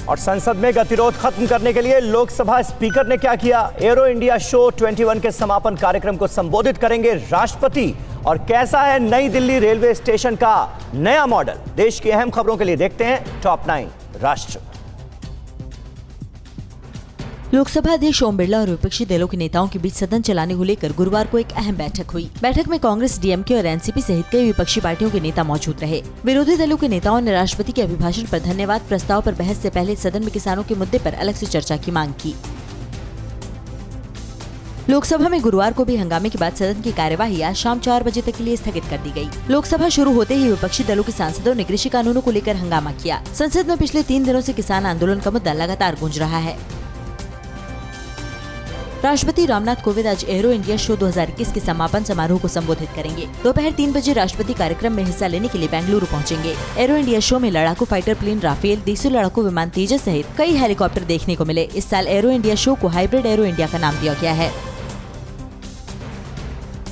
और संसद में गतिरोध खत्म करने के लिए लोकसभा स्पीकर ने क्या किया? एरो इंडिया शो 21 के समापन कार्यक्रम को संबोधित करेंगे राष्ट्रपति। और कैसा है नई दिल्ली रेलवे स्टेशन का नया मॉडल? देश की अहम खबरों के लिए देखते हैं टॉप 9 राष्ट्र। लोकसभा अध्यक्ष ओम बिरला और विपक्षी दलों के नेताओं के बीच सदन चलाने को लेकर गुरुवार को एक अहम बैठक हुई। बैठक में कांग्रेस, डीएमके और एनसीपी सहित कई विपक्षी पार्टियों के नेता मौजूद रहे। विरोधी दलों के नेताओं ने राष्ट्रपति के अभिभाषण पर धन्यवाद प्रस्ताव पर बहस से पहले सदन में किसानों के मुद्दे पर अलग से चर्चा की मांग की। लोकसभा में गुरुवार को भी हंगामे के बाद सदन की कार्यवाही आज शाम 4 बजे तक के लिए स्थगित कर दी गई। लोकसभा शुरू होते ही विपक्षी दलों के सांसदों ने कृषि कानूनों को लेकर हंगामा किया। संसद में पिछले 3 दिनों से किसान आंदोलन का मुद्दा लगातार गूंज रहा है। राष्ट्रपति रामनाथ कोविंद आज एरो इंडिया शो 2021 के समापन समारोह को संबोधित करेंगे। दोपहर 3 बजे राष्ट्रपति कार्यक्रम में हिस्सा लेने के लिए बेंगलुरु पहुंचेंगे। एरो इंडिया शो में लड़ाकू फाइटर प्लेन राफेल, देसी लड़ाकू विमान तेजस सहित कई हेलीकॉप्टर देखने को मिले। इस साल एरो इंडिया शो को हाइब्रिड एरो इंडिया का नाम दिया गया है।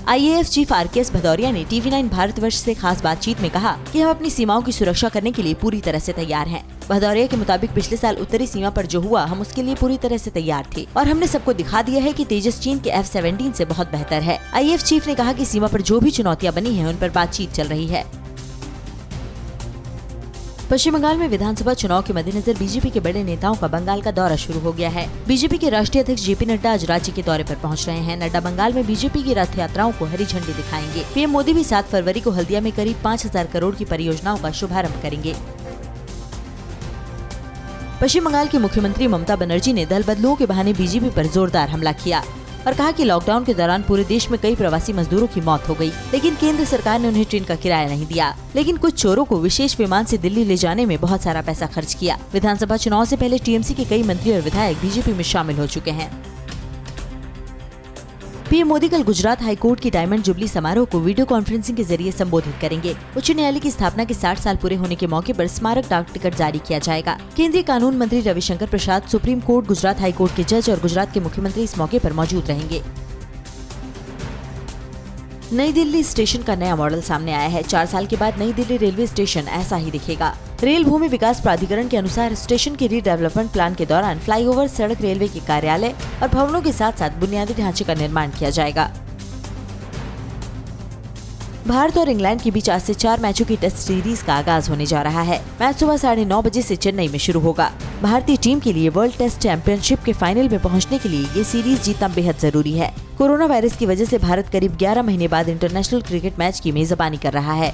आईएएफ चीफ आरकेएस भदौरिया ने टीवी9 भारतवर्ष से खास बातचीत में कहा कि हम अपनी सीमाओं की सुरक्षा करने के लिए पूरी तरह से तैयार हैं। भदौरिया के मुताबिक पिछले साल उत्तरी सीमा पर जो हुआ हम उसके लिए पूरी तरह से तैयार थे और हमने सबको दिखा दिया है कि तेजस चीन के F-17 से बहुत बेहतर है। आईएएफ चीफ ने कहा कि सीमा पर जो भी चुनौतियां बनी हैं उन पर बातचीत चल रही है। पश्चिम बंगाल में विधानसभा चुनाव के मद्देनजर बीजेपी के बड़े नेताओं का बंगाल का दौरा शुरू हो गया है। बीजेपी के राष्ट्रीय अध्यक्ष जेपी नड्डा आज राज्य के दौरे पर पहुंच रहे हैं। नड्डा बंगाल में बीजेपी की रथ यात्राओं को हरी झंडी दिखाएंगे। पीएम मोदी भी 7 फरवरी को हल्दिया में करीब 5000 करोड़ की परियोजनाओं का शुभारंभ करेंगे। पश्चिम बंगाल की मुख्यमंत्री ममता बनर्जी ने दल बदलुओं के बहाने बीजेपी पर जोरदार हमला किया और कहा कि लॉकडाउन के दौरान पूरे देश में कई प्रवासी मजदूरों की मौत हो गई, लेकिन केंद्र सरकार ने उन्हें ट्रेन का किराया नहीं दिया। लेकिन कुछ चोरों को विशेष विमान से दिल्ली ले जाने में बहुत सारा पैसा खर्च किया। विधानसभा चुनाव से पहले टीएमसी के कई मंत्री और विधायक बीजेपी में शामिल हो चुके हैं। पीएम मोदी कल गुजरात हाईकोर्ट की डायमंड जुबली समारोह को वीडियो कॉन्फ्रेंसिंग के जरिए संबोधित करेंगे। उच्च न्यायालय की स्थापना के 60 साल पूरे होने के मौके पर स्मारक डाक टिकट जारी किया जाएगा। केंद्रीय कानून मंत्री रविशंकर प्रसाद, सुप्रीम कोर्ट, गुजरात हाईकोर्ट के जज और गुजरात के मुख्यमंत्री इस मौके पर मौजूद रहेंगे। नई दिल्ली स्टेशन का नया मॉडल सामने आया है। 4 साल के बाद नई दिल्ली रेलवे स्टेशन ऐसा ही दिखेगा। रेल भूमि विकास प्राधिकरण के अनुसार स्टेशन के रीडेवलपमेंट प्लान के दौरान फ्लाईओवर, सड़क, रेलवे के कार्यालय और भवनों के साथ साथ बुनियादी ढांचे का निर्माण किया जाएगा। भारत और इंग्लैंड के बीच आज से 4 मैचों की टेस्ट सीरीज का आगाज होने जा रहा है। मैच सुबह 9:30 बजे से चेन्नई में शुरू होगा। भारतीय टीम के लिए वर्ल्ड टेस्ट चैंपियनशिप के फाइनल में पहुंचने के लिए ये सीरीज जीतना बेहद जरूरी है। कोरोना वायरस की वजह से भारत करीब 11 महीने बाद इंटरनेशनल क्रिकेट मैच की मेजबानी कर रहा है।